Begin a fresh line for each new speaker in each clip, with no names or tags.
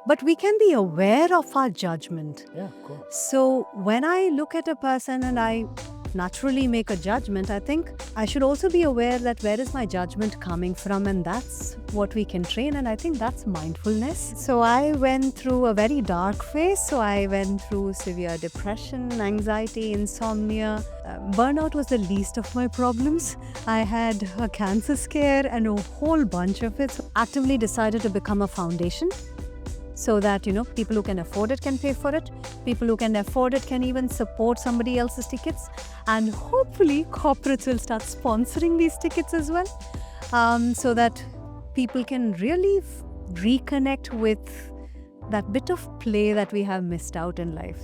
but we can be aware of our judgment.
Yeah, of course.
So when I look at a person and I naturally make a judgment, I think I should also be aware that where is my judgment coming from, and that's what we can train, and I think that's mindfulness. So I went through a very dark phase. So I went through severe depression, anxiety, insomnia. Burnout was the least of my problems. I had a cancer scare and a whole bunch of it. So actively decided to become a foundation so that people who can afford it can pay for it, people who can afford it can even support somebody else's tickets, and hopefully corporates will start sponsoring these tickets as well, so that people can really reconnect with that bit of play that we have missed out in life.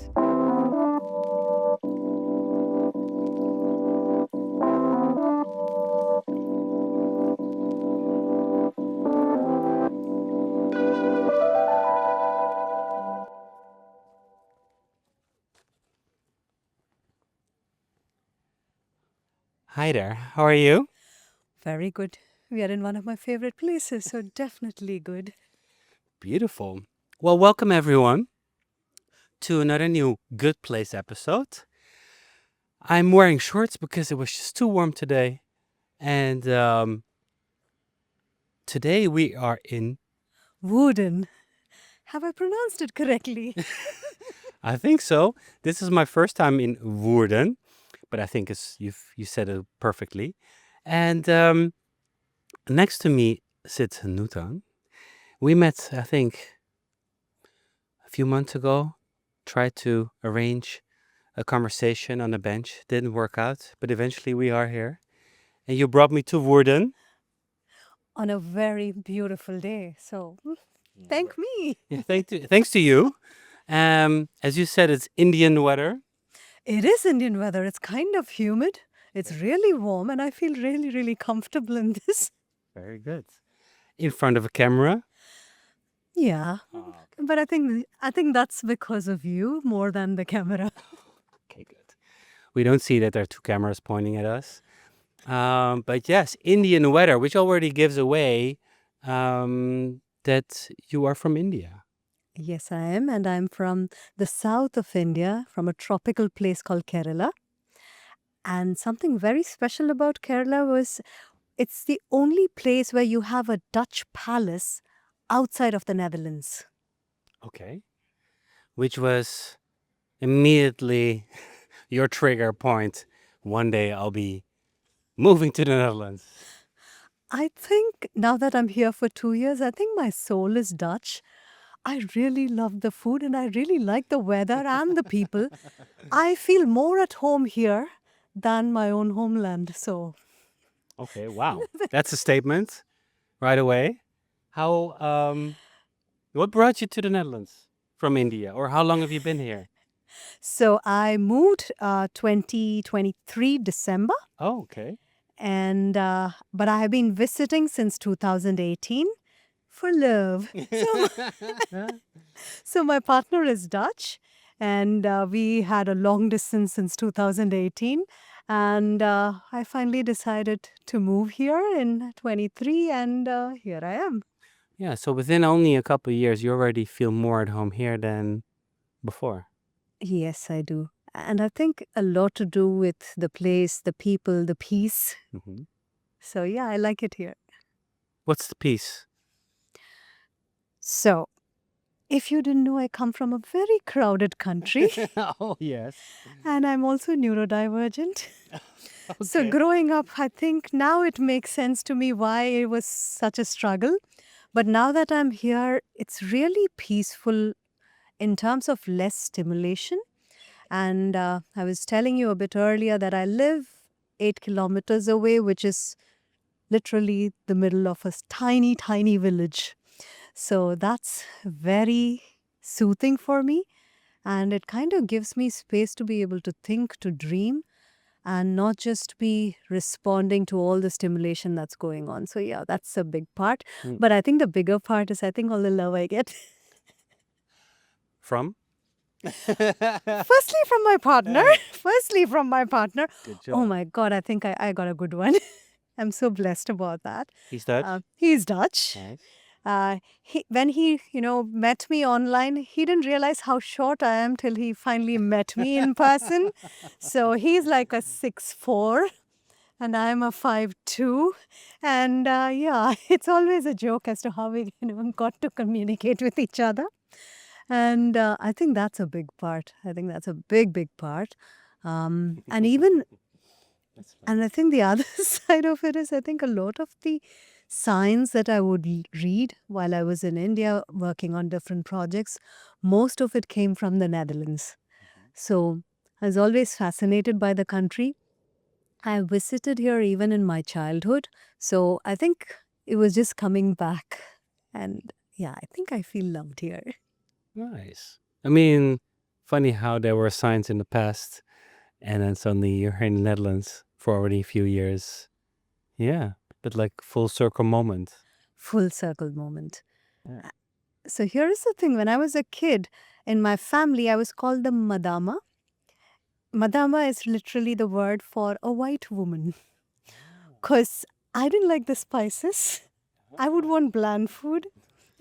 Hi there. How are you?
Very good. We are in one of my favorite places, so definitely good.
Beautiful. Well, welcome everyone to another new Good Place episode. I'm wearing shorts because it was just too warm today. And today we are in,
Woerden. Have I pronounced it correctly?
I think so. This is my first time in Woerden, but I think you said it perfectly. And next to me sits Nuthan. We met, I think, a few months ago. Tried to arrange a conversation on a bench. Didn't work out, but eventually we are here. And you brought me to Woerden.
On a very beautiful day. So thank me.
Yeah, thanks to you. As you said, it's Indian weather.
It is Indian weather. It's kind of humid. It's really warm, and I feel really, really comfortable in this.
Very good. In front of a camera.
Yeah,
Oh,
but I think that's because of you more than the camera.
okay, good. We don't see that there are two cameras pointing at us. But yes, Indian weather, which already gives away that you are from India.
Yes, I am, and I'm from the south of India, from a tropical place called Kerala. And something very special about Kerala was it's the only place where you have a Dutch palace outside of the Netherlands.
Okay. Which was immediately your trigger point. One day I'll be moving to the Netherlands.
I think now that I'm here for 2 years, I think my soul is Dutch. I really love the food and I really like the weather and the people. I feel more at home here than my own homeland. So,
Okay, wow. That's a statement right away. How what brought you to the Netherlands from India, or how long have you been here?
I moved 2023 December,
Oh, okay.
and but I have been visiting since 2018 for love. So my partner is Dutch, and we had a long distance since 2018. And I finally decided to move here in 23, and here I am.
Yeah, so within only a couple of years, you already feel more at home here than before.
Yes, I do. And I think a lot to do with the place, the people, the peace.
Hmm.
So yeah, I like it here.
What's the piece?
So, if you didn't know, I come from a very crowded country
Oh, yes.
and I'm also neurodivergent. So,
Okay.
growing up, I think now it makes sense to me why it was such a struggle. But now that I'm here, it's really peaceful in terms of less stimulation. And I was telling you a bit earlier that I live 8 kilometers away, which is literally the middle of a tiny, tiny village. So that's very soothing for me. And it kind of gives me space to be able to think, to dream, and not just be responding to all the stimulation that's going on. So, yeah, that's a big part.
Mm.
But I think the bigger part is I think all the love I get.
From?
Firstly, from my partner. Firstly, from my partner.
Good
Oh
job.
my God, I think I got a good one. I'm so blessed about that.
He's Dutch.
He's Dutch.
Nice.
When he, met me online, he didn't realize how short I am till he finally met me in person. So he's like a 6'4", and I'm a 5'2", and yeah, it's always a joke as to how we, got to communicate with each other. And I think that's a big part. I think that's a big, big part. And even
That's fun.
and I think the other side of it is, I think a lot of the signs that I would read while I was in India working on different projects, most of it came from the Netherlands. So I was always fascinated by the country. I visited here even in my childhood. So I think it was just coming back. And yeah, I think I feel loved here.
Nice. I mean, funny how there were signs in the past, and then suddenly you're here in the Netherlands for already a few years. Yeah, but like full circle moment.
Full circle moment.
Yeah.
So here is the thing, when I was a kid, in my family, I was called the Madama. Madama is literally the word for a white woman. Because I didn't like the spices. I would want bland food.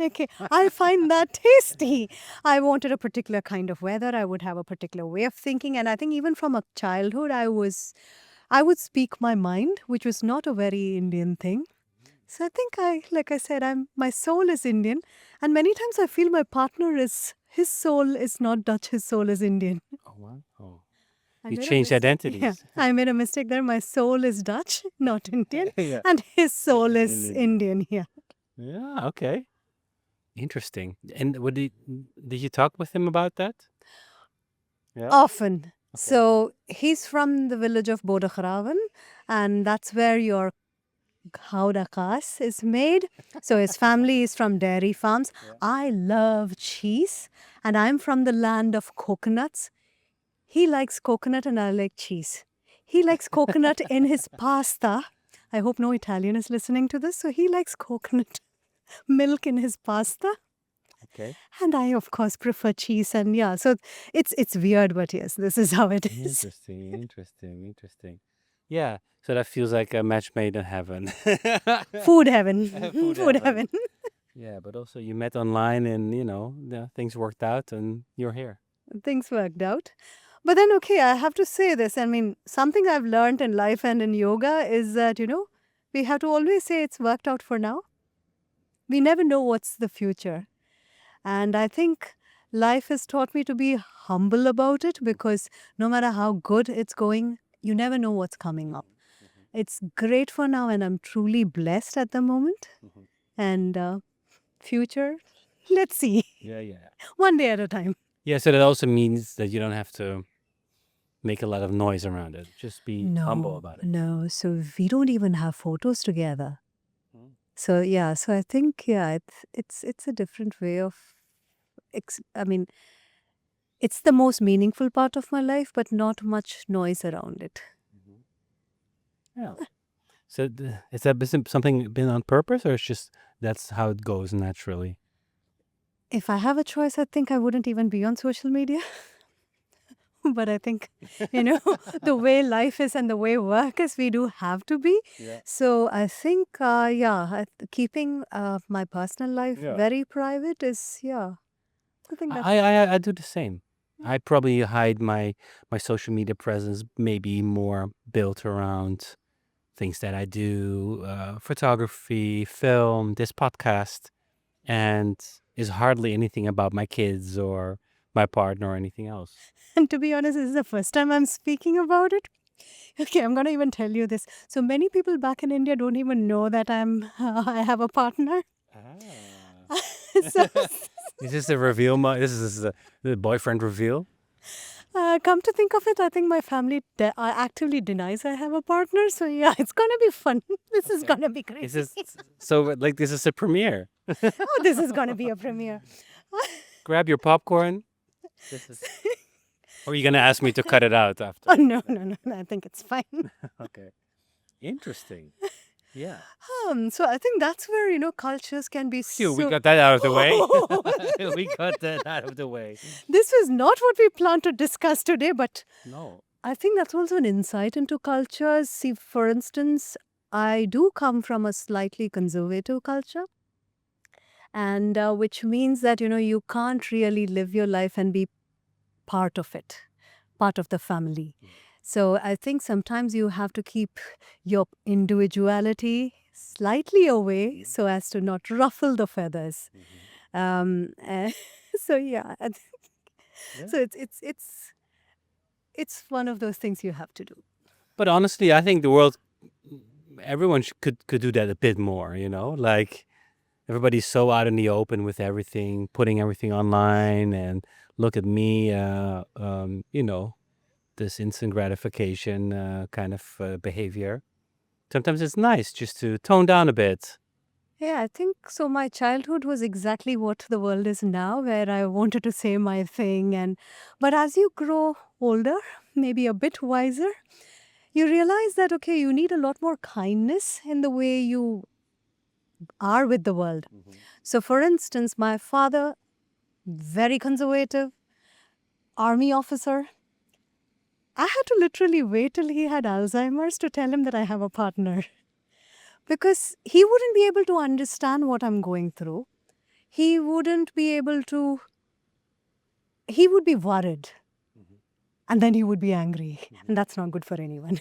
Okay, I find that tasty. I wanted a particular kind of weather. I would have a particular way of thinking. And I think even from a childhood, I would speak my mind, which was not a very Indian thing. So I think like I said, my soul is Indian. And many times I feel my partner his soul is not Dutch, his soul is Indian.
Oh, wow. Oh.
I
You
made a
changed
Yeah,
identities.
I made a mistake there. My soul is Dutch, not Indian.
Yeah.
And his soul is
Indian.
Indian. Yeah.
Yeah, okay. Interesting. And did you talk with him about that? Yeah.
Often. So he's from the village of Bodegraven, and that's where your Gouda kaas is made. So his family is from dairy farms.
Yeah.
I love cheese, and I'm from the land of coconuts. He likes coconut, and I like cheese. He likes coconut in his pasta. I hope no Italian is listening to this. So he likes coconut milk in his pasta.
Okay.
And I, of course, prefer cheese. And yeah, so it's weird, but yes, this is how it is.
Interesting. Yeah, so that feels like a match made in heaven.
Food heaven.
Food
Food
heaven.
heaven.
Yeah, but also you met online and, things worked out and you're here.
Things worked out. But then, okay, I have to say this. I mean, something I've learned in life and in yoga is that, we have to always say it's worked out for now. We never know what's the future. And I think life has taught me to be humble about it, because no matter how good it's going, you never know what's coming up. It's great for now, and I'm truly blessed at the moment. And future, let's see.
Yeah.
One day at a time.
Yeah, so that also means that you don't have to make a lot of noise around it. Just be humble about it.
No. So we don't even have photos together.
Mm.
So yeah, so I think it's a different way of I mean, it's the most meaningful part of my life, but not much noise around it.
Yeah. So is that something been on purpose, or it's just that's how it goes naturally?
If I have a choice, I think I wouldn't even be on social media. But I think, the way life is and the way work is, we do have to be.
Yeah.
So I think, keeping my personal life
Yeah.
very private is, I think that's
I do the same. I probably hide my social media presence, maybe more built around things that I do, photography, film, this podcast, and is hardly anything about my kids or my partner or anything else.
And to be honest, this is the first time I'm speaking about it. Okay, I'm going to even tell you this. So many people back in India don't even know that I have a partner. So,
Is this a reveal? This is the boyfriend reveal?
come to think of it, I think my family actively denies I have a partner. So yeah, it's going to be fun. This is going to be crazy.
This is a premiere.
Oh, this is going to be a premiere.
Grab your popcorn. Or are you going to ask me to cut it out after?
Oh, no. I think it's fine.
Okay. Interesting. Yeah.
So I think that's where, cultures can be
Phew,
so...
we got that out of the way. We got that out of the way.
This is not what we planned to discuss today, but
No.
I think that's also an insight into cultures. See, for instance, I do come from a slightly conservative culture. and which means that you can't really live your life and be part of it, part of the family. So I think sometimes you have to keep your individuality slightly away so as to not ruffle the feathers. Eh, so yeah, so it's one of those things you have to do.
But honestly, I think the world, everyone could do that a bit more, like everybody's so out in the open with everything, putting everything online, and look at me, this instant gratification kind of behavior. Sometimes it's nice just to tone down a bit.
Yeah, I think so. My childhood was exactly what the world is now, where I wanted to say my thing. But as you grow older, maybe a bit wiser, you realize that, okay, you need a lot more kindness in the way you are with the world. So, for instance, my father, very conservative, army officer, I had to literally wait till he had Alzheimer's to tell him that I have a partner. Because he wouldn't be able to understand what I'm going through. He wouldn't be able to, he would be worried. And then he would be angry. And that's not good for anyone.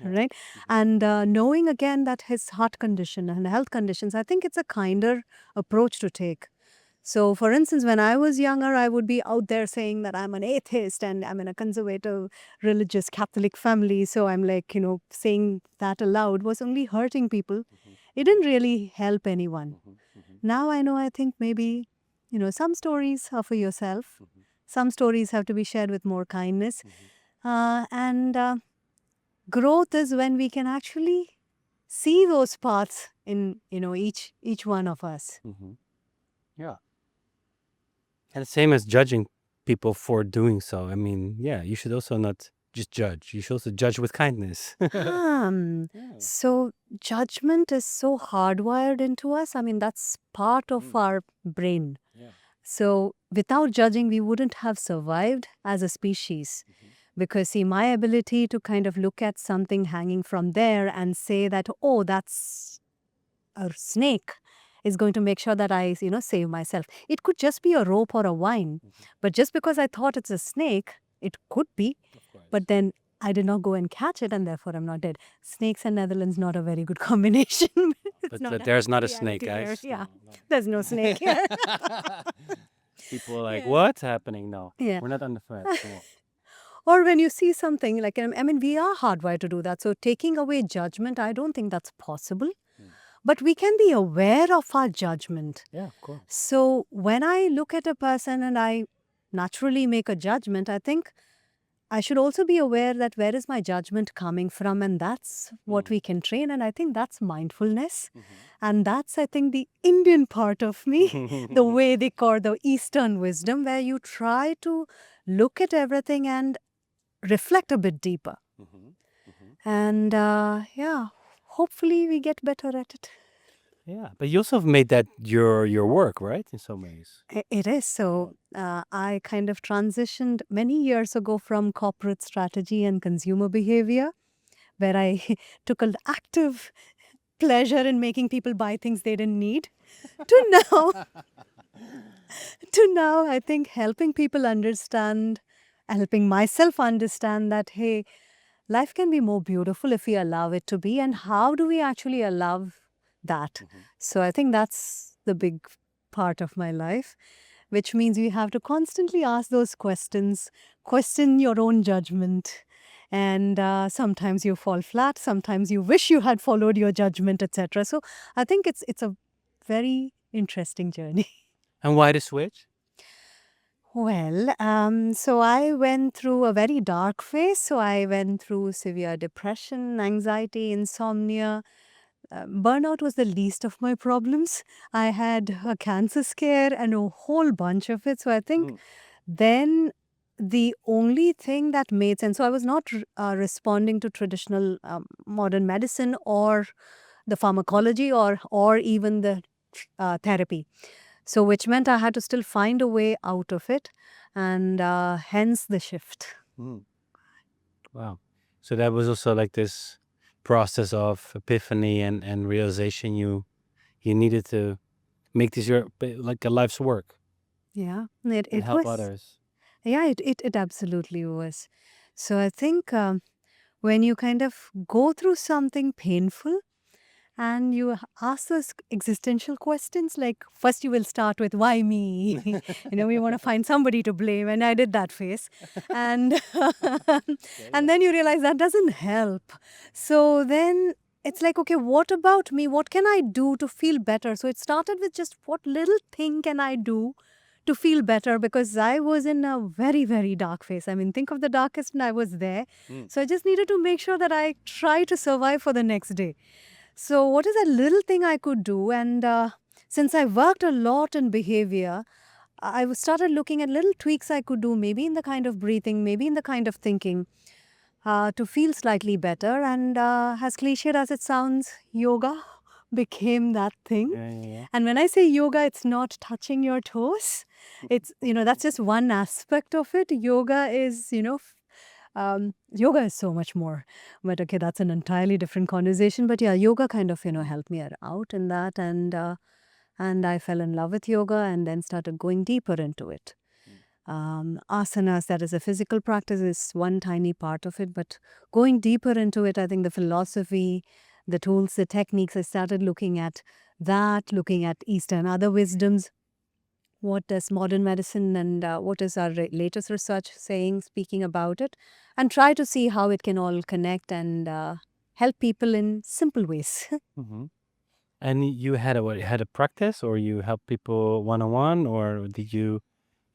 Right? And knowing again that his heart condition and health conditions, I think it's a kinder approach to take. So, for instance, when I was younger, I would be out there saying that I'm an atheist and I'm in a conservative religious Catholic family. So I'm like, saying that aloud was only hurting people. It didn't really help anyone. Now I know, I think maybe, some stories are for yourself. Some stories have to be shared with more kindness. And growth is when we can actually see those paths in, each one of us.
Yeah. And the same as judging people for doing so. I mean, yeah, you should also not just judge. You should also judge with kindness.
So judgment is so hardwired into us. I mean, that's part of our brain. So without judging, we wouldn't have survived as a species. Because, see, my ability to kind of look at something hanging from there and say that, oh, that's a snake, is going to make sure that I, save myself. It could just be a rope or a vine. But just because I thought it's a snake, it could be. But then I did not go and catch it, and therefore I'm not dead. Snakes and Netherlands, not a very good combination.
But there's not a snake, guys.
Yeah, there's no snake here.
People are like, what's happening? No,
Yeah.
we're not on the thread.
Or when you see something, like, I mean, we are hardwired to do that. So taking away judgment, I don't think that's possible. But we can be aware of our judgment.
Yeah, of course.
So when I look at a person and I naturally make a judgment, I think I should also be aware that where is my judgment coming from, and that's what we can train. And I think that's mindfulness. And that's, I think, the Indian part of me, the Vedic or the Eastern wisdom, where you try to look at everything and reflect a bit deeper. And yeah, hopefully we get better at it.
Yeah, but you also have made that your work, right? In some ways.
It is. So I kind of transitioned many years ago from corporate strategy and consumer behavior, where I took an active pleasure in making people buy things they didn't need, to now, I think, helping people understand, helping myself understand that, hey, life can be more beautiful if we allow it to be. And how do we actually allow that? So I think that's the big part of my life, which means we have to constantly ask those questions, question your own judgment. And sometimes you fall flat, sometimes you wish you had followed your judgment, etc. So I think it's a very interesting journey.
And why the switch?
Well, so I went through a very dark phase. So I went through severe depression, anxiety, insomnia. Burnout was the least of my problems. I had a cancer scare and a whole bunch of it. So I think then the only thing that made sense, so I was not responding to traditional modern medicine or the pharmacology or even the therapy. So which meant I had to still find a way out of it, and hence the shift.
Wow. So that was also like this process of epiphany and realization you needed to make this your like a life's work
Yeah,
and
it
help
was.
others.
Yeah, it absolutely was. So I think when you kind of go through something painful and you ask those existential questions, like first you will start with why me? We want to find somebody to blame, and I did that face, and and then you realize that doesn't help. So then it's like, okay, what about me? What can I do to feel better? So it started with just what little thing can I do to feel better, because I was in a very, very dark phase. I mean, think of the darkest, and I was there.
Mm.
So I just needed to make sure that I try to survive for the next day. So, what is that little thing I could do? And since I worked a lot in behavior, started looking at little tweaks I could do, maybe in the kind of breathing, maybe in the kind of thinking, to feel slightly better. And as cliched as it sounds, yoga became that thing.
Yeah.
And when I say yoga, it's not touching your toes. It's, that's just one aspect of it. Yoga is, yoga is so much more. But okay, that's an entirely different conversation. But yeah, yoga kind of, helped me out in that. And I fell in love with yoga and then started going deeper into it. Asanas, that is a physical practice, is one tiny part of it. But going deeper into it, I think the philosophy, the tools, the techniques, I started looking at that, looking at Eastern other wisdoms. What does modern medicine and what is our latest research saying, speaking about it, and try to see how it can all connect and help people in simple ways.
Mm-hmm. And you had a what? You had a practice, or you help people one on one, or did you?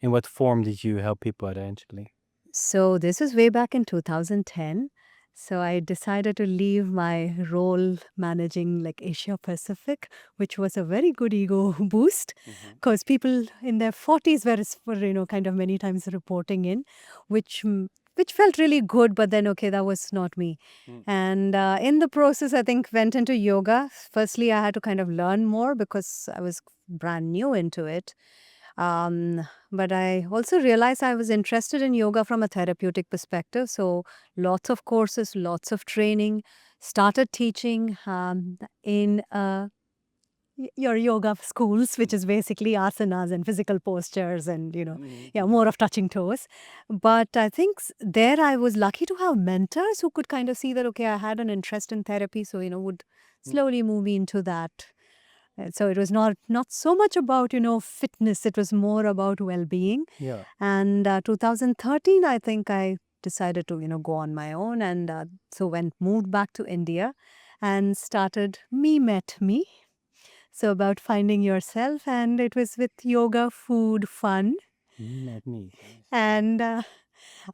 In what form did you help people eventually?
So this was way back in 2010. So I decided to leave my role managing like Asia Pacific, which was a very good ego boost,
Mm-hmm.
because people in their 40s were kind of many times reporting in, which felt really good. But then okay, that was not me.
Mm.
And in the process, I think went into yoga. Firstly, I had to kind of learn more because I was brand new into it. But I also realized I was interested in yoga from a therapeutic perspective. So lots of courses, lots of training, started teaching in your yoga schools, which is basically asanas and physical postures and, yeah, more of touching toes. But I think there I was lucky to have mentors who could kind of see that, okay, I had an interest in therapy. So, would slowly move me into that. So it was not so much about fitness. It was more about well-being.
Yeah.
And 2013, I think I decided to go on my own, and so moved back to India, and started Me Met Me. So about finding yourself, and it was with yoga, food, fun,
You met me.
and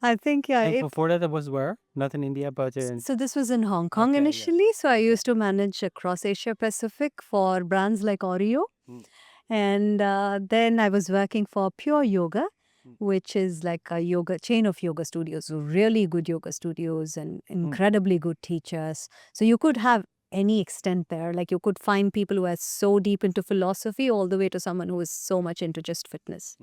I think yeah.
And before that, it was where? Not in India, but in.
So this was in Hong Kong
Okay, yeah.
initially. So I used to manage across Asia Pacific for brands like Oreo.
Mm.
And then I was working for Pure Yoga,
Mm.
which is like a yoga chain of yoga studios, so really good yoga studios and incredibly good teachers. So you could have any extent there. Like you could find people who are so deep into philosophy all the way to someone who is so much into just fitness.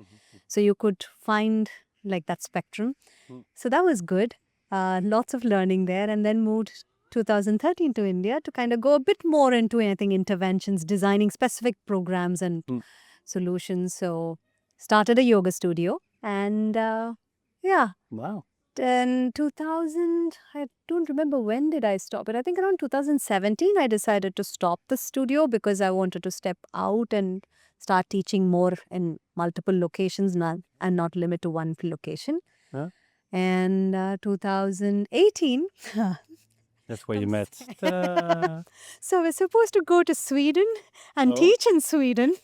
So you could find like that spectrum.
Mm.
So that was good. Lots of learning there, and then moved 2013 to India to kind of go a bit more into, I think, interventions, designing specific programs and solutions. So started a yoga studio, and yeah.
Wow.
Then 2000, I don't remember when did I stop it. I think around 2017 I decided to stop the studio because I wanted to step out and start teaching more in multiple locations and not limit to one location.
Huh?
And 2018,
That's where you met. Ta.
so we're supposed to go to Sweden and
Oh.
teach in Sweden.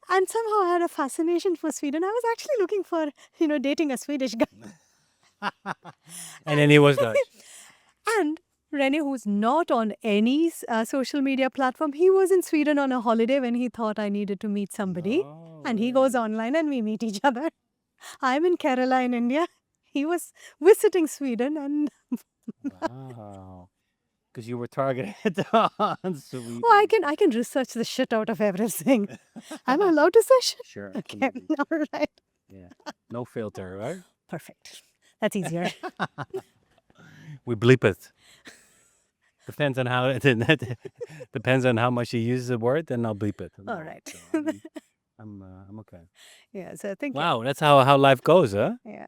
And somehow I had a fascination for Sweden. I was actually looking for, dating a Swedish guy.
And then he was Dutch.
And Rene, who's not on any social media platform, he was in Sweden on a holiday when he thought I needed to meet somebody.
Oh,
And he goes online and we meet each other. I'm in Kerala in India. He was visiting Sweden, and
wow. Because you were targeted on Sweden.
oh, I can research the shit out of everything. Am I allowed to search?
Sure.
Okay,
absolutely.
all right.
Yeah. No filter, right?
Perfect. That's easier.
We bleep it. Depends on how depends on how much you use the word, then I'll bleep it.
All
No,
right.
so I'm okay.
Yeah, so I think
Wow, that's how life goes, huh?
yeah.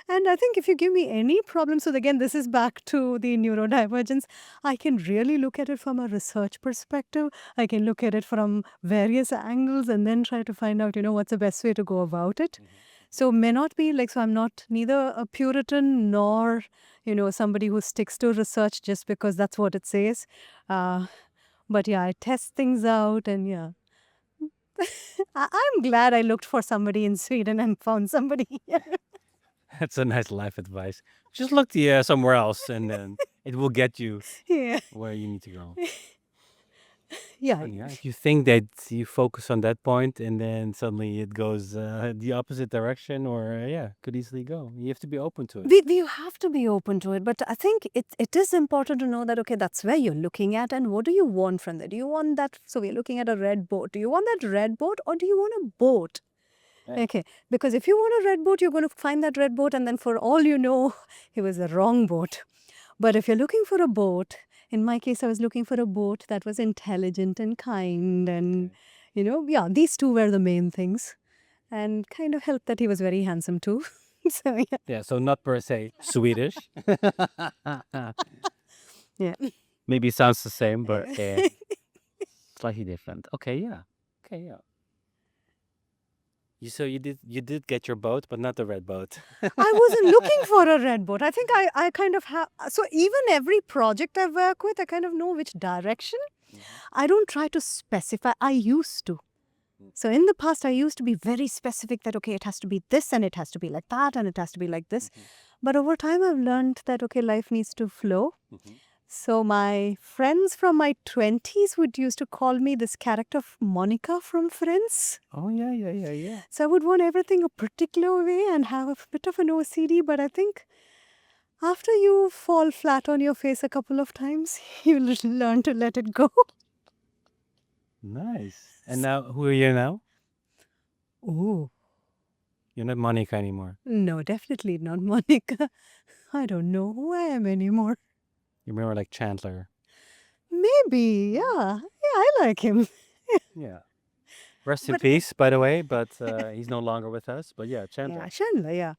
And I think if you give me any problem, so again, this is back to the neurodivergence. I can really look at it from a research perspective. I can look at it from various angles and then try to find out, what's the best way to go about it. So may not be like, so I'm not neither a Puritan nor, somebody who sticks to research just because that's what it says. But yeah, I test things out and yeah. I'm glad I looked for somebody in Sweden and found somebody here.
That's a nice life advice. Just look somewhere else, and then it will get you
Yeah.
where you need to go.
Yeah.
And yeah, if you think that you focus on that point, and then suddenly it goes the opposite direction, or could easily go. You have to be open to it.
We have to be open to it, but I think it is important to know that, okay, that's where you're looking at and what do you want from that? Do you want that? So we're looking at a red boat. Do you want that red boat or do you want a boat?
Yeah.
Okay, because if you want a red boat, you're going to find that red boat and then for all you know, it was the wrong boat. But if you're looking for a boat, in my case, I was looking for a boat that was intelligent and kind and, these two were the main things. And kind of helped that he was very handsome too. So yeah.
Yeah, so not per se Swedish.
Yeah.
Maybe it sounds the same, but slightly different. Okay, yeah. You did get your boat, but not the red boat.
I wasn't looking for a red boat. I think I kind of have. So even every project I work with, I kind of know which direction. I don't try to specify. I used to. So in the past, I used to be very specific that, okay, it has to be this and it has to be like that and it has to be like this. But over time, I've learned that, okay, life needs to flow. So my friends from my 20s would used to call me this character of Monica from Friends.
Oh, yeah.
So I would want everything a particular way and have a bit of an OCD. But I think after you fall flat on your face a couple of times, you'll learn to let it go.
Nice. And now, who are you now?
Oh,
You're not Monica anymore.
no, definitely not Monica. I don't know who I am anymore.
You remember like Chandler.
Maybe, yeah. Yeah, I like him.
Yeah. Rest in peace, by the way, but he's no longer with us. But yeah, Chandler.
Yeah, Chandler, yeah.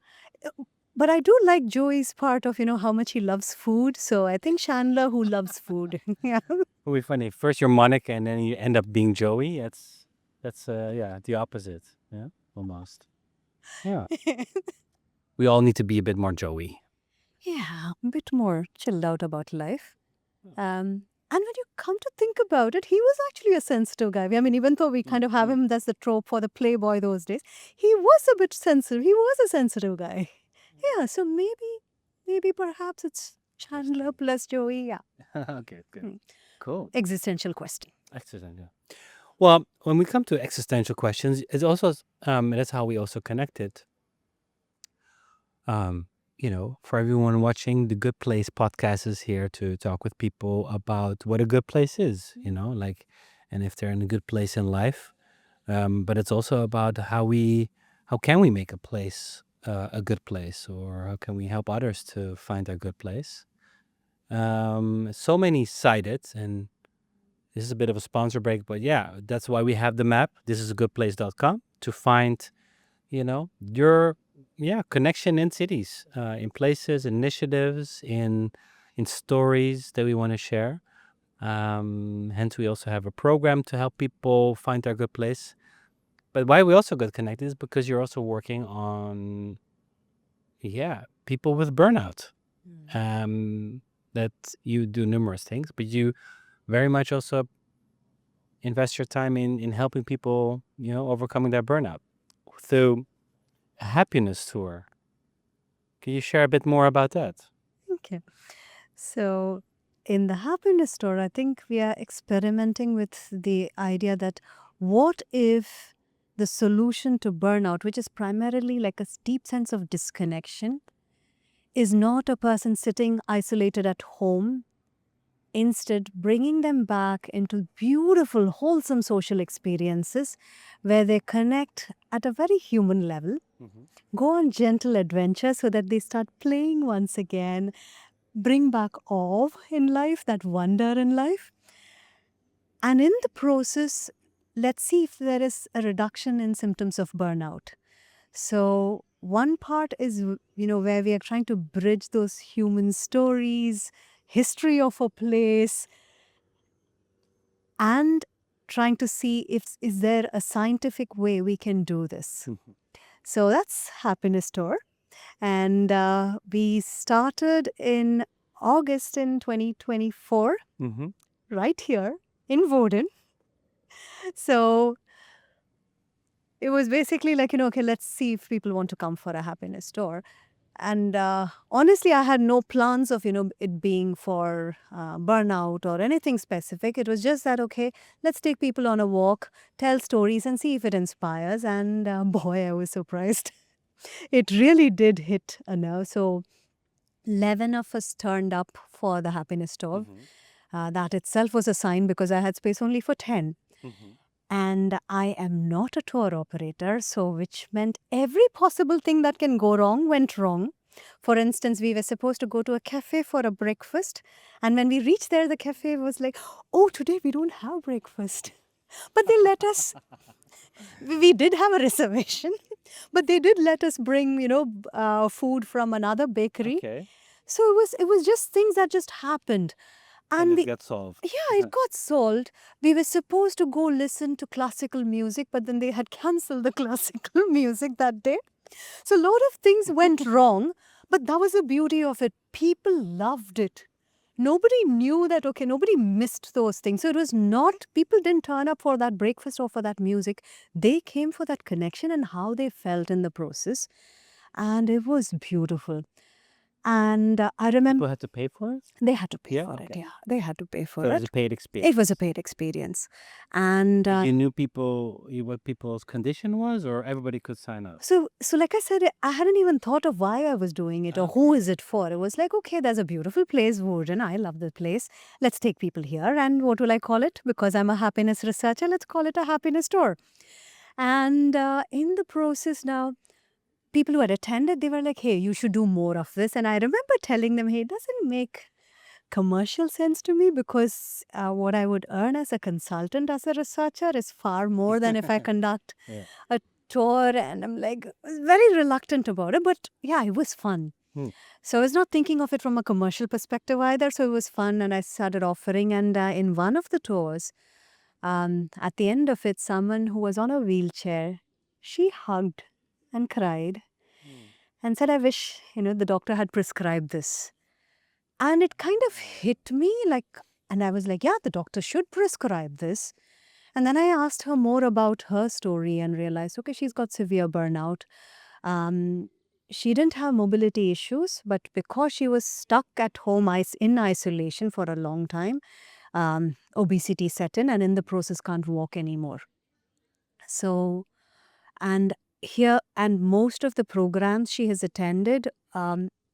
But I do like Joey's part of, how much he loves food. So I think Chandler who loves food. Yeah.
It would be funny. First you're Monica and then you end up being Joey. That's the opposite. Yeah, almost. Yeah. We all need to be a bit more Joey.
Yeah, a bit more chilled out about life. And when you come to think about it, he was actually a sensitive guy. I mean, even though we kind of have him, that's the trope for the playboy those days, he was a bit sensitive. He was a sensitive guy. Yeah, so maybe perhaps it's Chandler plus Joey. Yeah.
Okay, good. Cool.
Existential question.
Existential. Well, when we come to existential questions, it's also that's how we also connected. For everyone watching, the Good Place podcast is here to talk with people about what a good place is, and if they're in a good place in life. But it's also about how can we make a place a good place, or how can we help others to find their good place. So many cited, and this is a bit of a sponsor break, but yeah, that's why we have the map. This is agoodplace.com to find, your connection in cities, in places, initiatives, in stories that we want to share. Hence, we also have a program to help people find their good place. But why we also got connected is because you're also working on, people with burnout. That you do numerous things, but you very much also invest your time in helping people, overcoming their burnout through a happiness tour. Can you share a bit more about that?
Okay. So in the happiness store, I think we are experimenting with the idea that what if the solution to burnout, which is primarily like a deep sense of disconnection, is not a person sitting isolated at home, instead bringing them back into beautiful, wholesome social experiences where they connect at a very human level, go on gentle adventures so that they start playing once again, bring back awe in life, that wonder in life. And in the process, let's see if there is a reduction in symptoms of burnout. So, one part is, where we are trying to bridge those human stories, history of a place, and trying to see if is there a scientific way we can do this. So that's Happiness Tour. And we started in August in 2024, right here in Woerden. So it was basically like, okay, let's see if people want to come for a happiness tour. And honestly, I had no plans of, it being for burnout or anything specific. It was just that, okay, let's take people on a walk, tell stories and see if it inspires. And boy, I was surprised. It really did hit a nerve. So 11 of us turned up for the happiness tour. That itself was a sign because I had space only for 10. And I am not a tour operator, so which meant every possible thing that can go wrong went wrong. For instance, we were supposed to go to a cafe for a breakfast. And when we reached there, the cafe was like, oh, today we don't have breakfast. But they let us, we did have a reservation, but they did let us bring, food from another bakery.
Okay.
So it was just things that just happened.
And it got solved.
Yeah, it got solved. We were supposed to go listen to classical music, but then they had cancelled the classical music that day. So a lot of things went wrong, but that was the beauty of it. People loved it. Nobody knew that, okay, nobody missed those things. So it was not, people didn't turn up for that breakfast or for that music. They came for that connection and how they felt in the process. And it was beautiful. And I remember
People had to pay for it?
they had to pay
Yeah,
for it.
okay.
Yeah, they had to pay for
So it
it.
was a paid experience.
It was a paid experience. And
You knew what people's condition was, or everybody could sign up?
so like I said, I hadn't even thought of why I was doing it or who is it for. It was like, okay, there's a beautiful place, Woerden. I love the place. Let's take people here. And what will I call it? Because I'm a happiness researcher, let's call it a happiness tour. And in the process now, people who had attended, they were like, hey, you should do more of this. And I remember telling them, hey, it doesn't make commercial sense to me because what I would earn as a consultant, as a researcher, is far more than if I conduct a tour. And I'm like, very reluctant about it. But yeah, it was fun. So I was not thinking of it from a commercial perspective either. So it was fun. And I started offering. And in one of the tours, at the end of it, someone who was on a wheelchair, she hugged and cried and said, I wish, the doctor had prescribed this. And it kind of hit me and I was like, yeah, the doctor should prescribe this. And then I asked her more about her story and realized, okay, she's got severe burnout. She didn't have mobility issues, but because she was stuck at home in isolation for a long time, obesity set in and in the process can't walk anymore. So, and most of the programs she has attended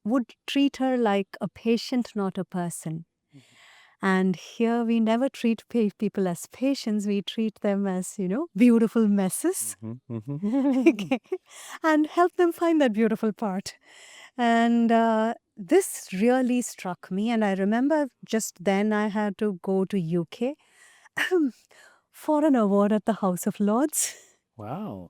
would treat her like a patient, not a person. And here we never treat people as patients. We treat them as, beautiful messes. Okay. And help them find that beautiful part. And this really struck me. And I remember just then I had to go to UK for an award at the House of Lords.
Wow.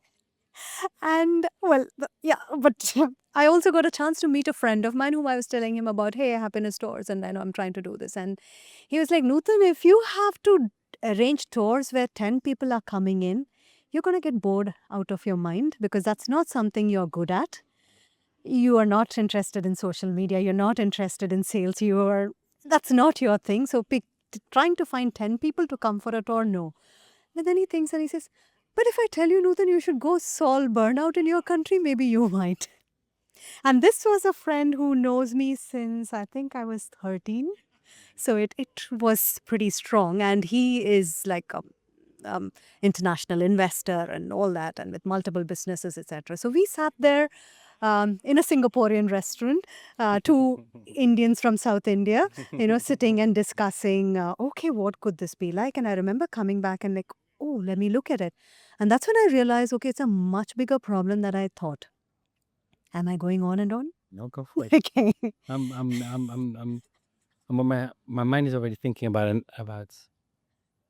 And well, yeah, but I also got a chance to meet a friend of mine whom I was telling him about, hey, happiness tours, and I know I'm trying to do this. And he was like, Nuthan, if you have to arrange tours where 10 people are coming in, you're going to get bored out of your mind because that's not something you're good at. You are not interested in social media. You're not interested in sales. That's not your thing. So trying to find 10 people to come for a tour, no. But then he thinks and he says, but if I tell you, Nuthan, you should go solve burnout in your country, maybe you might. And this was a friend who knows me since I think I was 13. So it was pretty strong. And he is like an international investor and all that, and with multiple businesses, etc. So we sat there in a Singaporean restaurant, two Indians from South India, sitting and discussing, okay, what could this be like? And I remember coming back and like, oh, let me look at it. And that's when I realized, okay, it's a much bigger problem than I thought. Am I going on and on?
No, go for it.
Okay.
I'm my mind is already thinking about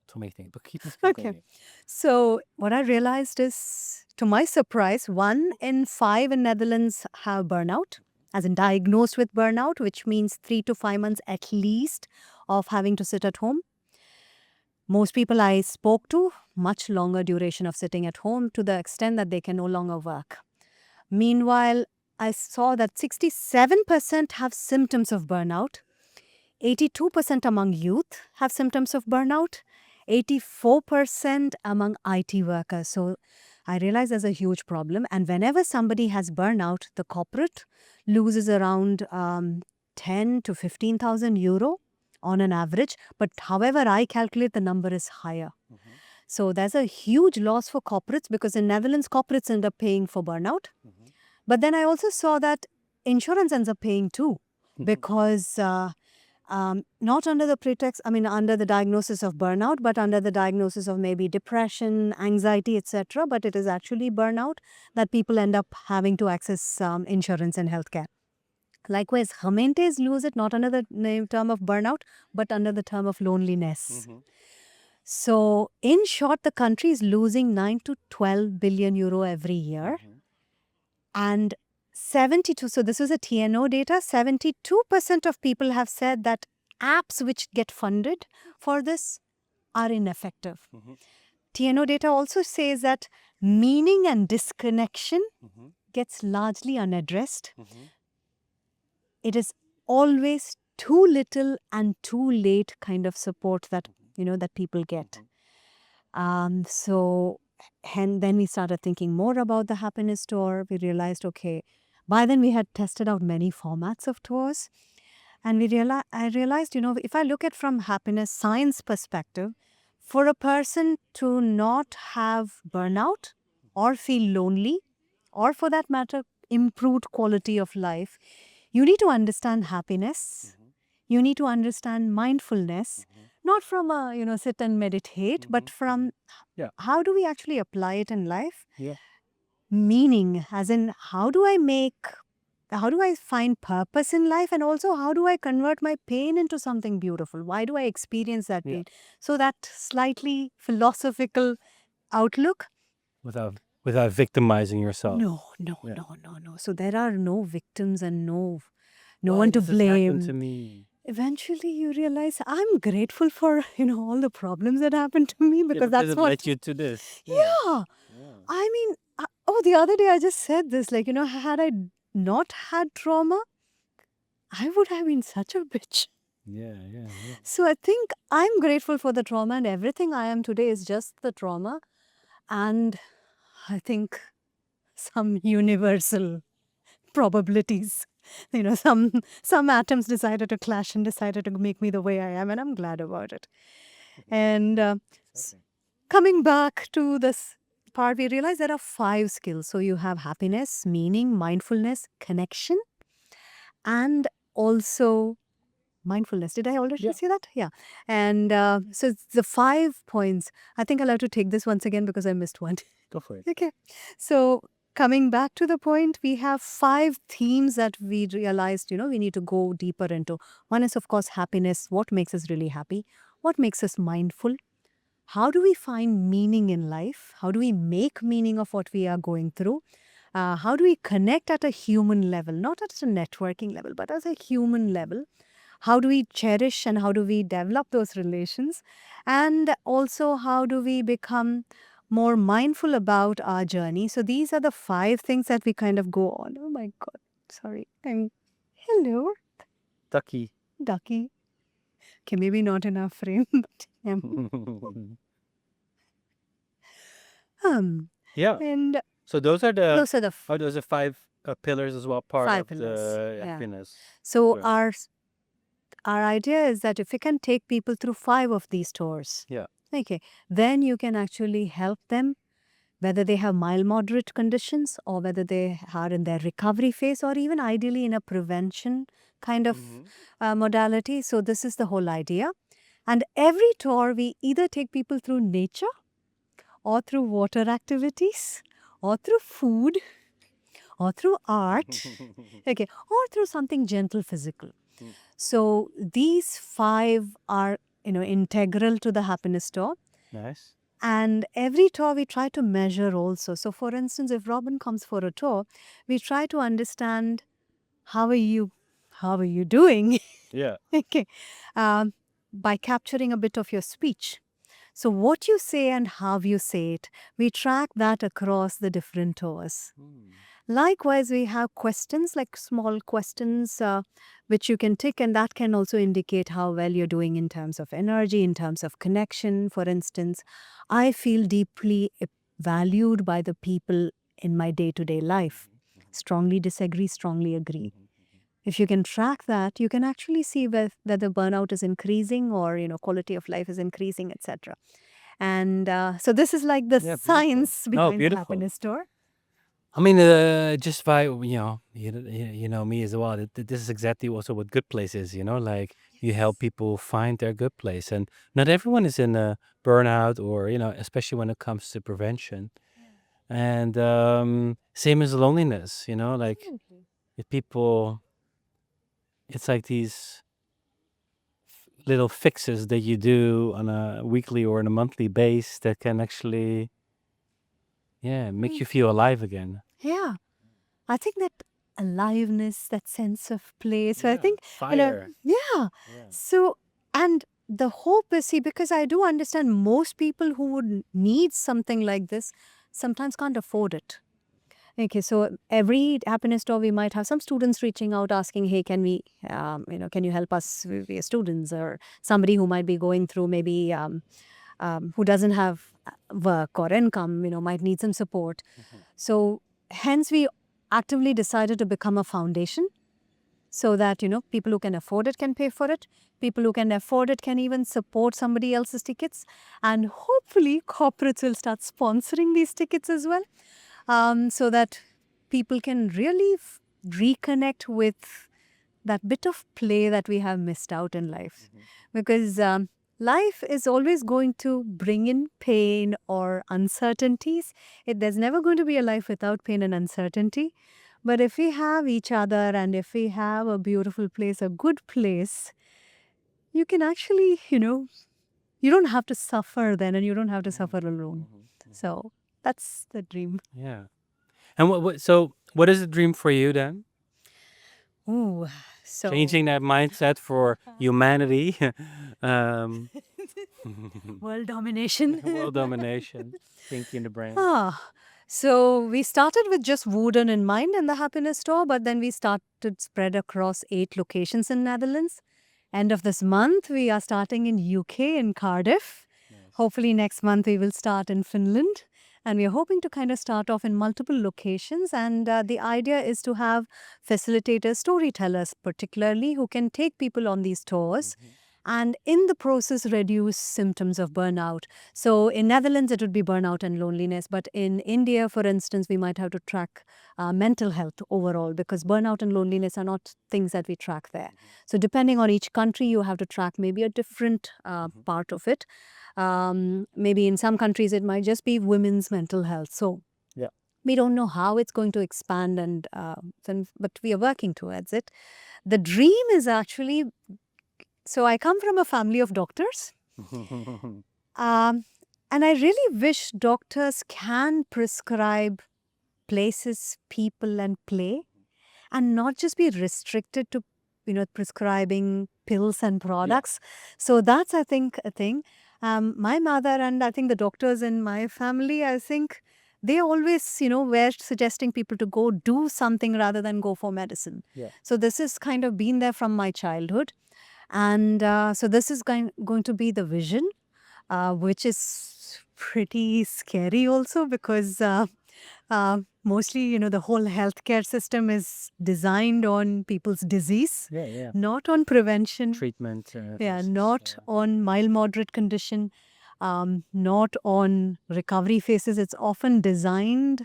so many things. But keep
Okay.
going.
So what I realized is, to my surprise, 1 in 5 in Netherlands have burnout, as in diagnosed with burnout, which means 3 to 5 months at least of having to sit at home. Most people I spoke to, much longer duration of sitting at home to the extent that they can no longer work. Meanwhile, I saw that 67% have symptoms of burnout, 82% among youth have symptoms of burnout, 84% among IT workers. So I realize there's a huge problem. And whenever somebody has burnout, the corporate loses around 10 to 15,000 euro on an average. But however I calculate, the number is higher. So there's a huge loss for corporates, because in Netherlands, corporates end up paying for burnout. But then I also saw that insurance ends up paying too, because not under the pretext, under the diagnosis of burnout, but under the diagnosis of maybe depression, anxiety, etc. But it is actually burnout that people end up having to access insurance and healthcare. Likewise, Gemeentes lose it not under the term of burnout, but under the term of loneliness. So, in short, the country is losing 9 to 12 billion euro every year. And 72, so this was a TNO data, 72% of people have said that apps which get funded for this are ineffective. TNO data also says that meaning and disconnection gets largely unaddressed. It is always too little and too late kind of support that that people get. So and then we started thinking more about the happiness tour. We realized, okay, by then we had tested out many formats of tours. And I realized, if I look at from happiness science perspective, for a person to not have burnout or feel lonely, or for that matter, improved quality of life, you need to understand happiness. You need to understand mindfulness, not from a, sit and meditate, but from how do we actually apply it in life? Meaning, as in, how do I find purpose in life, and also how do I convert my pain into something beautiful? Why do I experience that pain? So that slightly philosophical outlook.
Without victimizing yourself.
No. So there are no victims and no
Why
one to
does this happen
blame.
to me?
Eventually you realize I'm grateful for all the problems that happened to me, because that's
it
what
led you to this.
I mean, the other day I just said this, had I not had trauma, I would have been such a bitch.
Yeah.
So I think I'm grateful for the trauma, and everything I am today is just the trauma. And I think some universal probabilities. Some atoms decided to clash and decided to make me the way I am, and I'm glad about it. And coming back to this part, we realize there are 5 skills. So you have happiness, meaning, mindfulness, connection, and also mindfulness. Did I already say that? Yeah. And so it's the 5 points. I think I'll have to take this once again because I missed one.
Go for it.
Okay. So coming back to the point, we have 5 themes that we realized, we need to go deeper into. One is, of course, happiness. What makes us really happy? What makes us mindful? How do we find meaning in life? How do we make meaning of what we are going through? How do we connect at a human level, not at a networking level, but as a human level? How do we cherish and how do we develop those relations? And also, how do we become more mindful about our journey? So these are the 5 things that we kind of go on. Oh my God. Sorry. Hello,
Ducky.
Okay, maybe not in our frame, but
Yeah.
and
So those are
those are the
5 pillars as well, part
5
of
pillars.
the
Yeah.
happiness.
So
Sure.
our idea is that if we can take people through 5 of these tours,
Yeah.
okay, then you can actually help them, whether they have mild, moderate conditions, or whether they are in their recovery phase, or even ideally in a prevention kind of modality. So this is the whole idea. And every tour, we either take people through nature, or through water activities, or through food, or through art, okay, or through something gentle physical. So these five are, integral to the happiness tour.
Nice.
And every tour we try to measure also. So for instance, if Robin comes for a tour, we try to understand how are you doing?
Yeah.
Okay. By capturing a bit of your speech. So what you say and how you say it, we track that across the different tours. Likewise, we have questions like small questions which you can tick, and that can also indicate how well you're doing in terms of energy, in terms of connection. For instance, I feel deeply valued by the people in my day to day life. Strongly disagree, strongly agree. If you can track that, you can actually see whether burnout is increasing or quality of life is increasing, etc. And so this is like the
Yeah, beautiful.
science
No,
behind the
beautiful.
happiness store.
I mean, just by you know me as well. This is exactly also what good place is. Like you help people find their good place, and not everyone is in a burnout, or especially when it comes to prevention. And same as loneliness. Like if people, it's like these little fixes that you do on a weekly or on a monthly base that can actually, yeah, make you feel alive again.
Yeah. I think that aliveness, that sense of play. So I
Yeah,
think,
fire.
yeah.
Yeah.
So, and the hope is, see, because I do understand most people who would need something like this sometimes can't afford it. Okay, so every happiness store, we might have some students reaching out asking, hey, can we, can you help us? We are students, or somebody who might be going through maybe who doesn't have work or income, might need some support. So hence we actively decided to become a foundation so that, people who can afford it can pay for it. People who can afford it can even support somebody else's tickets. And hopefully corporates will start sponsoring these tickets as well, so that people can really reconnect with that bit of play that we have missed out in life. Because life is always going to bring in pain or uncertainties. There's never going to be a life without pain and uncertainty. But if we have each other and if we have a beautiful place, a good place, you can actually, you don't have to suffer then, and you don't have to suffer alone. So that's the dream.
Yeah. And what is the dream for you then?
Ooh, so
Changing that mindset for humanity, um,
world domination.
world domination, thinking the brain.
So we started with just Woerden in mind and the happiness store, but then we started spread across 8 locations in Netherlands. End of this month, we are starting in UK in Cardiff. Hopefully next month we will start in Finland. And we are hoping to kind of start off in multiple locations. And the idea is to have facilitators, storytellers particularly, who can take people on these tours and in the process reduce symptoms of burnout. So in Netherlands, it would be burnout and loneliness. But in India, for instance, we might have to track mental health overall, because burnout and loneliness are not things that we track there. So depending on each country, you have to track maybe a different part of it. Maybe in some countries, it might just be women's mental health. So
Yeah.
we don't know how it's going to expand, but we are working towards it. The dream is actually, so I come from a family of doctors. And I really wish doctors can prescribe places, people, and play, and not just be restricted to, prescribing pills and products. So that's, I think, a thing. My mother and I think the doctors in my family, I think they always, were suggesting people to go do something rather than go for medicine.
Yeah.
So this has kind of been there from my childhood. And so this is going to be the vision, which is pretty scary also, because mostly, the whole healthcare system is designed on people's disease,
Yeah.
not on prevention.
Treatment.
Yeah,
versus,
not on mild, moderate condition, not on recovery phases. It's often designed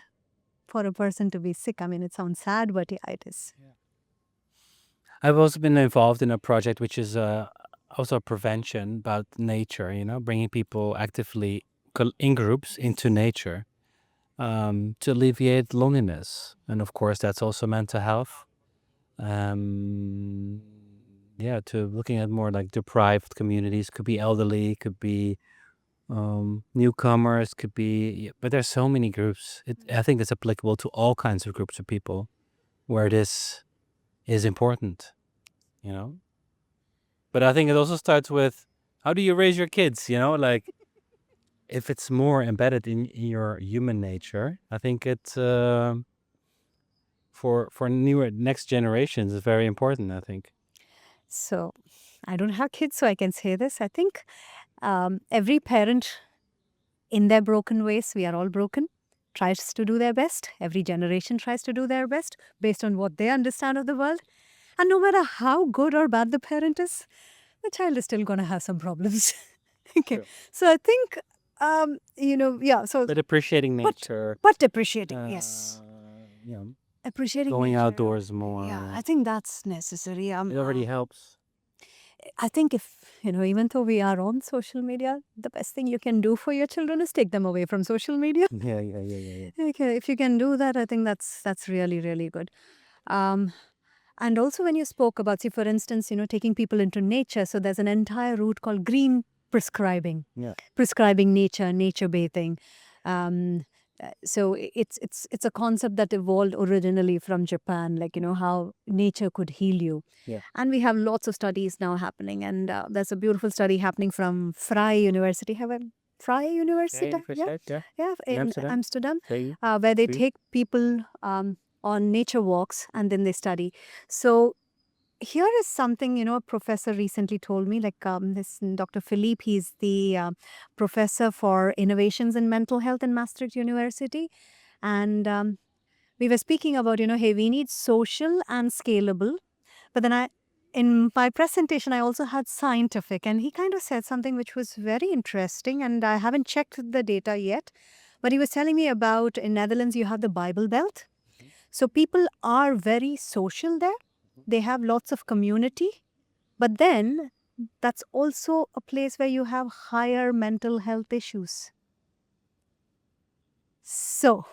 for a person to be sick. I mean, it sounds sad, but yeah, it is.
I've also been involved in a project which is also a prevention about nature, bringing people actively in groups into nature. to alleviate loneliness. And of course, that's also mental health. Yeah, to looking at more like deprived communities, could be elderly, could be newcomers, could be, but there's so many groups. I think it's applicable to all kinds of groups of people where this is important, you know? But I think it also starts with, how do you raise your kids, like, if it's more embedded in your human nature, I think it's for next generations is very important, I think.
So, I don't have kids, so I can say this. I think every parent, in their broken ways, we are all broken, tries to do their best. Every generation tries to do their best based on what they understand of the world. And no matter how good or bad the parent is, the child is still going to have some problems. Okay.
True.
So I think, yeah. So,
But appreciating
but
nature,
but appreciating, yes, appreciating
going
nature.
outdoors more.
Yeah, I think that's necessary.
It already helps.
I think if, even though we are on social media, the best thing you can do for your children is take them away from social media.
Yeah.
Okay, if you can do that, I think that's really, really good. And also when you spoke about, say, for instance, taking people into nature, so there's an entire route called green prescribing.
Yeah.
Prescribing nature bathing. So it's a concept that evolved originally from Japan, like, how nature could heal you.
Yeah.
And we have lots of studies now happening, and there's a beautiful study happening from Fry University. Fry University? Yeah, in Amsterdam, where they take people on nature walks and then they study. So here is something, a professor recently told me, like this Dr. Philippe, he's the professor for innovations in mental health in Maastricht University. And we were speaking about, hey, we need social and scalable. But then in my presentation, I also had scientific. And he kind of said something which was very interesting. And I haven't checked the data yet. But he was telling me about, in Netherlands, you have the Bible Belt. So people are very social there. They have lots of community. But then that's also a place where you have higher mental health issues. So,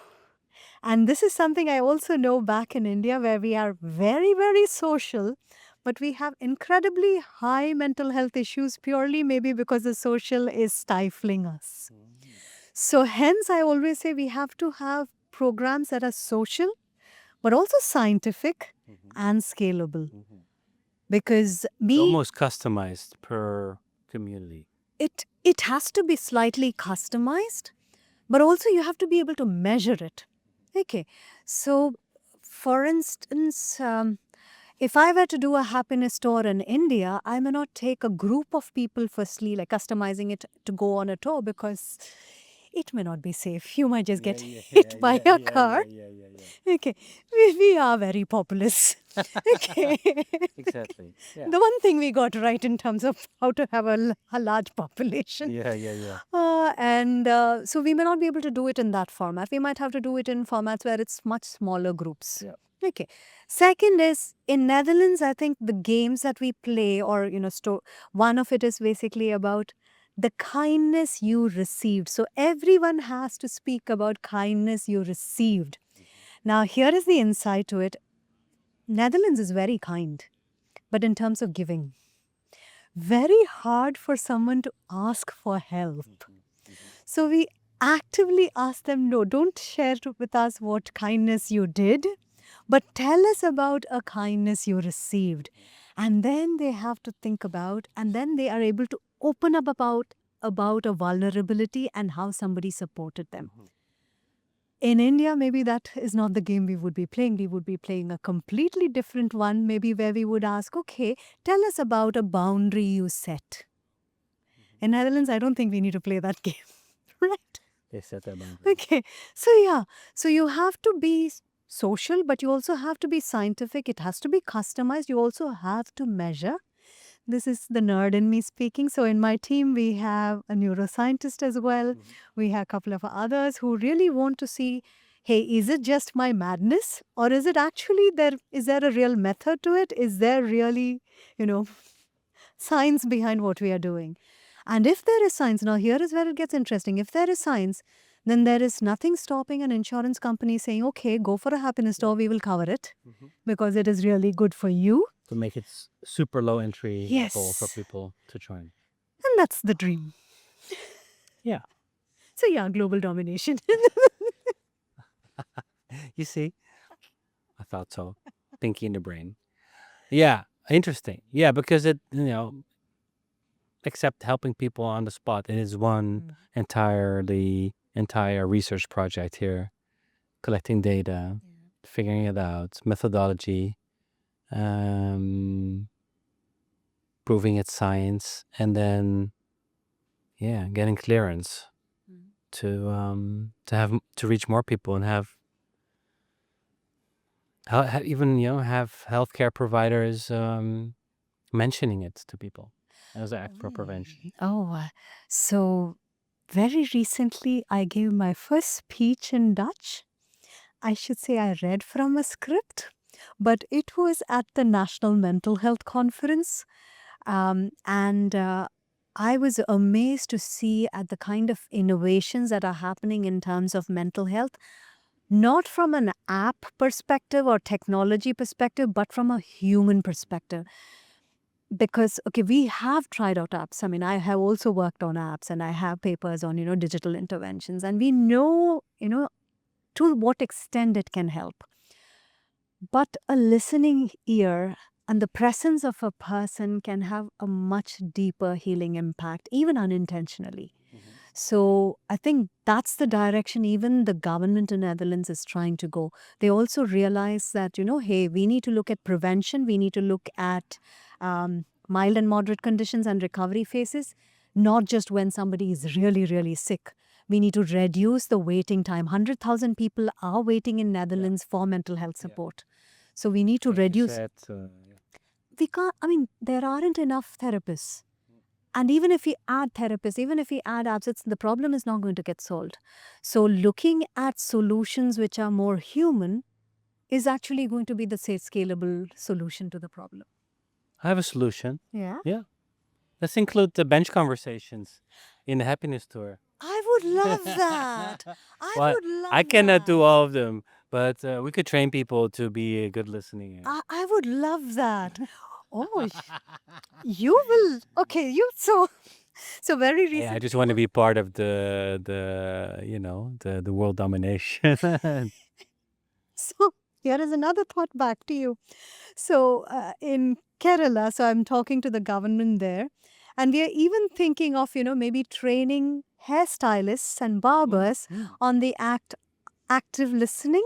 and this is something I also know back in India, where we are very, very social, but we have incredibly high mental health issues purely maybe because the social is stifling us. So hence I always say we have to have programs that are social, but also scientific and scalable. Because
almost customized per community.
It has to be slightly customized, but also you have to be able to measure it. Okay, so for instance, if I were to do a happiness tour in India, I may not take a group of people firstly, like customizing it to go on a tour, because it may not be safe. You might just get hit by a car. Okay, we are very populous. Okay.
Exactly. Yeah.
The one thing we got right in terms of how to have a large population.
Yeah.
And so we may not be able to do it in that format. We might have to do it in formats where it's much smaller groups.
Yeah.
Okay. Second is, in Netherlands, I think the games that we play, or, one of it is basically about the kindness you received. So everyone has to speak about kindness you received. Now, here is the insight to it. Netherlands is very kind, but in terms of giving, very hard for someone to ask for help. So we actively ask them, no, don't share with us what kindness you did, but tell us about a kindness you received. And then they have to think about, and then they are able to open up about a vulnerability and how somebody supported them. In India, maybe that is not the game we would be playing. We would be playing a completely different one, maybe where we would ask, okay, tell us about a boundary you set. In Netherlands, I don't think we need to play that game, right?
They set that boundary.
Okay, so you have to be social, but you also have to be scientific. It has to be customized. You also have to measure. This is the nerd in me speaking. So in my team, we have a neuroscientist as well. We have a couple of others who really want to see, hey, is it just my madness? Or is it actually is there a real method to it? Is there really, science behind what we are doing? And if there is science, now here is where it gets interesting. If there is science, then there is nothing stopping an insurance company saying, okay, go for a happiness tour, we will cover it because it is really good for you.
To make it super low entry level for
Yes.
people to join.
And that's the dream.
Yeah.
So yeah, global domination.
You see? I thought so. Thinking in the brain. Yeah. Interesting. Yeah, because it, except helping people on the spot, it is one entire research project here. Collecting data, figuring it out, methodology, proving its science, and then getting clearance to reach more people and have even have healthcare providers mentioning it to people as an act for prevention.
So very recently I gave my first speech in Dutch. I should say I read from a script, but it was at the National Mental Health Conference. And I was amazed to see at the kind of innovations that are happening in terms of mental health, not from an app perspective or technology perspective, but from a human perspective. Because, okay, we have tried out apps. I mean, I have also worked on apps and I have papers on, digital interventions. And we know, to what extent it can help. But a listening ear and the presence of a person can have a much deeper healing impact, even unintentionally. So I think that's the direction even the government in Netherlands is trying to go. They also realize that, hey, we need to look at prevention. We need to look at mild and moderate conditions and recovery phases, not just when somebody is really, really sick. We need to reduce the waiting time. 100,000 people are waiting in Netherlands for mental health support. So we need to reduce. We can't, there aren't enough therapists. And even if we add therapists, even if we add apps, the problem is not going to get solved. So looking at solutions which are more human is actually going to be the scalable solution to the problem.
I have a solution.
Yeah?
Yeah. Let's include the bench conversations in the happiness tour.
I would love that.
I cannot do all of them, but we could train people to be a good listening.
I would love that. Oh, you will. Okay, so very recently.
I just want to be part of the world domination.
So here is another thought back to you. So in Kerala, so I'm talking to the government there, and we are even thinking of, maybe training hairstylists and barbers on the active listening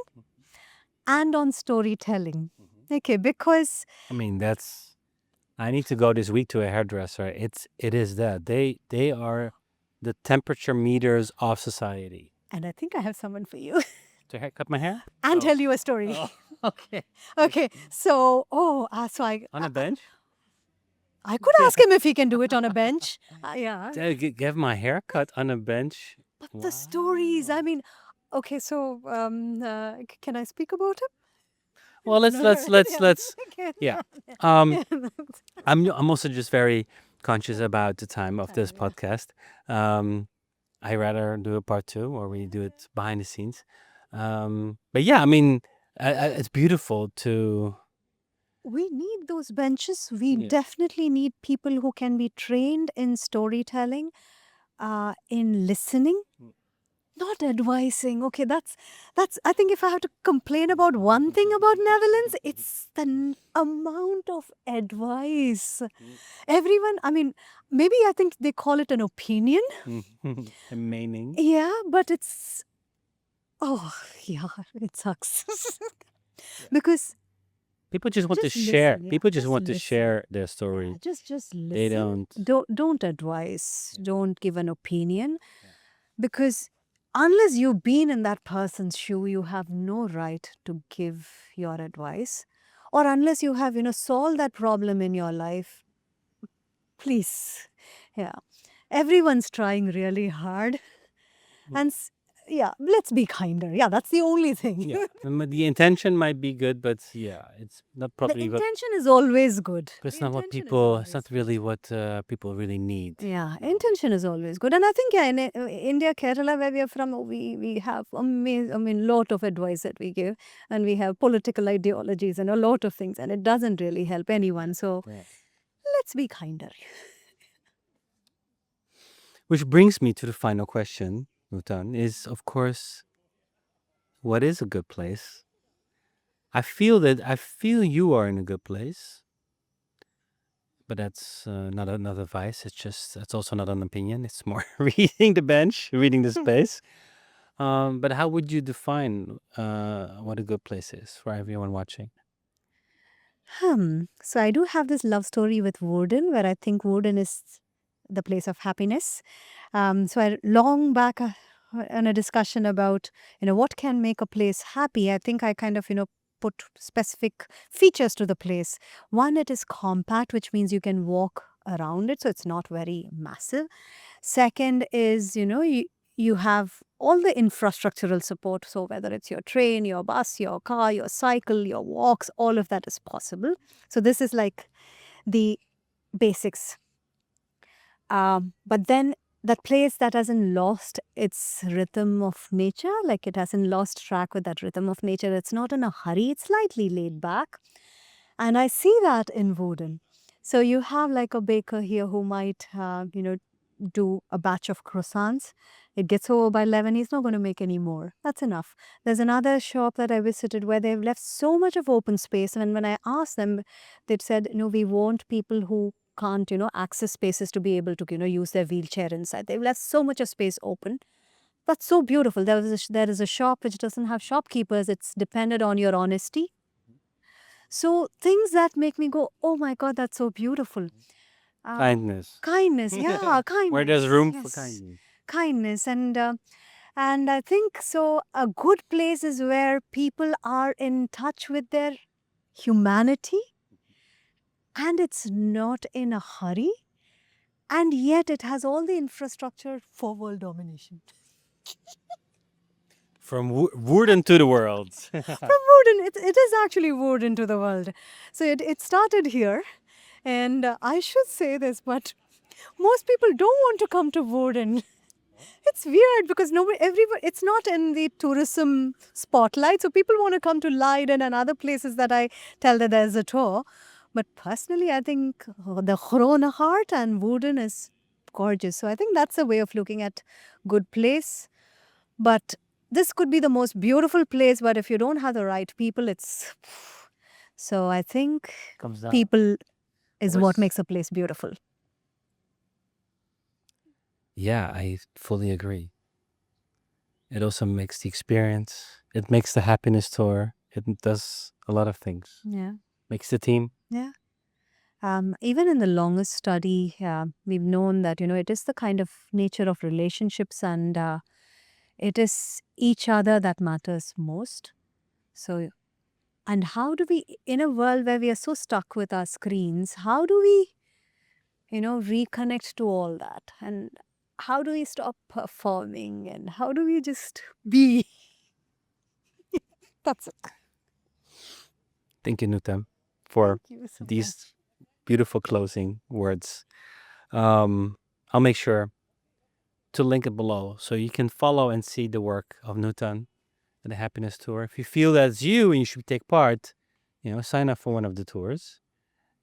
and on storytelling. Okay, because
I need to go this week to a hairdresser. It is that they are the temperature meters of society.
And I think I have someone for you.
To cut my hair?
And tell you a story.
Oh, okay.
Okay, so, so
On a bench?
I could ask him if he can do it on a bench. Yeah.
Give my hair cut on a bench?
But the stories, okay, so can I speak about him?
Well, let's yeah. I'm also just very conscious about the time of this podcast. I rather do a part 2 or we do it behind the scenes. But yeah, it's beautiful to.
We need those benches. We definitely need people who can be trained in storytelling, in listening, not advising. Okay, that's. I think if I have to complain about one thing about Netherlands, it's the amount of advice. Everyone, maybe I think they call it an opinion.
A meaning.
Yeah, but it's. Oh, yeah, it sucks. Because people just want to share.
People just want to share their story.
Just listen.
They
don't advise. Don't give an opinion, because unless you've been in that person's shoe, you have no right to give your advice. Or unless you have, solved that problem in your life, please. Yeah. Everyone's trying really hard. And yeah, let's be kinder. Yeah, that's the only thing.
Yeah, the intention might be good, but yeah, it's not
The
probably what.
intention is always good.
But it's
The
not what
intention is
people. It's
always
not
good.
really what people really need.
Yeah, intention is always good. And I think, yeah, in India, Kerala, where we are from, we have lot of advice that we give. And we have political ideologies and a lot of things. And it doesn't really help anyone. So
Yeah.
let's be kinder.
Which brings me to the final question, Nuthan, is of course, what is a good place? I feel you are in a good place, but that's not not advice. It's also not an opinion. It's more reading the bench, reading the space. But how would you define what a good place is for everyone watching?
So I do have this love story with Woerden, where I think Woerden is the place of happiness. So I long back in a discussion about what can make a place happy. I think I kind of put specific features to the place. One, it is compact, which means you can walk around it, so it's not very massive. Second is you have all the infrastructural support. So whether it's your train, your bus, your car, your cycle, your walks, all of that is possible. So this is like the basics. But then that place that hasn't lost its rhythm of nature, like it hasn't lost track with that rhythm of nature. It's not in a hurry. It's slightly laid back. And I see that in Woerden. So you have like a baker here who might, do a batch of croissants. It gets over by 11, he's not going to make any more. That's enough. There's another shop that I visited where they've left so much of open space. And when I asked them, they said, we want people who can't, access spaces to be able to, use their wheelchair inside. They've left so much of space open. That's so beautiful. There is a shop which doesn't have shopkeepers. It's dependent on your honesty. So things that make me go, oh my God, that's so beautiful.
Kindness.
Kindness, yeah, kindness.
Where there's room for
yes.
kindness.
Kindness. And I think so a good place is where people are in touch with their humanity, and it's not in a hurry, and yet it has all the infrastructure for world domination.
From Woerden to the world.
From Woerden, it is actually Woerden to the world. So it started here, and I should say this, but most people don't want to come to Woerden. It's weird because it's not in the tourism spotlight. So people want to come to Leiden and other places that I tell that there's a tour. But personally, I think the Groene Hart and Woerden is gorgeous. So I think that's a way of looking at good place. But this could be the most beautiful place, but if you don't have the right people, it's... So I think
Comes down.
people is what
What's-
makes a place beautiful.
Yeah, I fully agree. It also makes the experience. It makes the happiness tour. It does a lot of things.
Yeah.
Makes the team.
Yeah. Even in the longest study, we've known that, it is the kind of nature of relationships, and it is each other that matters most. So, and how do we, in a world where we are so stuck with our screens, how do we, reconnect to all that? And how do we stop performing? And how do we just be? That's it.
Thank you, Nuthan, for
Thank you so
these beautiful closing words. I'll make sure to link it below so you can follow and see the work of Nuthan and the Happiness Tour. If you feel that's you and you should take part, sign up for one of the tours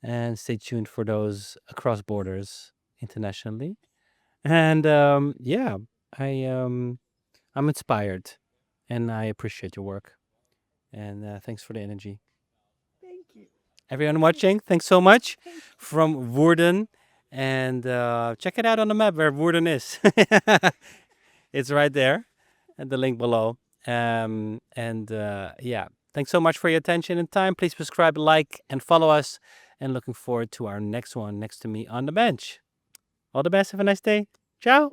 and stay tuned for those across borders internationally. And yeah, I'm inspired and I appreciate your work. And thanks for the energy.
Thank you.
Everyone watching, thanks so much from Woerden. And check it out on the map where Woerden is. It's right there at the link below. Yeah, thanks so much for your attention and time. Please subscribe, like, and follow us. And looking forward to our next one next to me on the bench. All the best. Have a nice day. Ciao.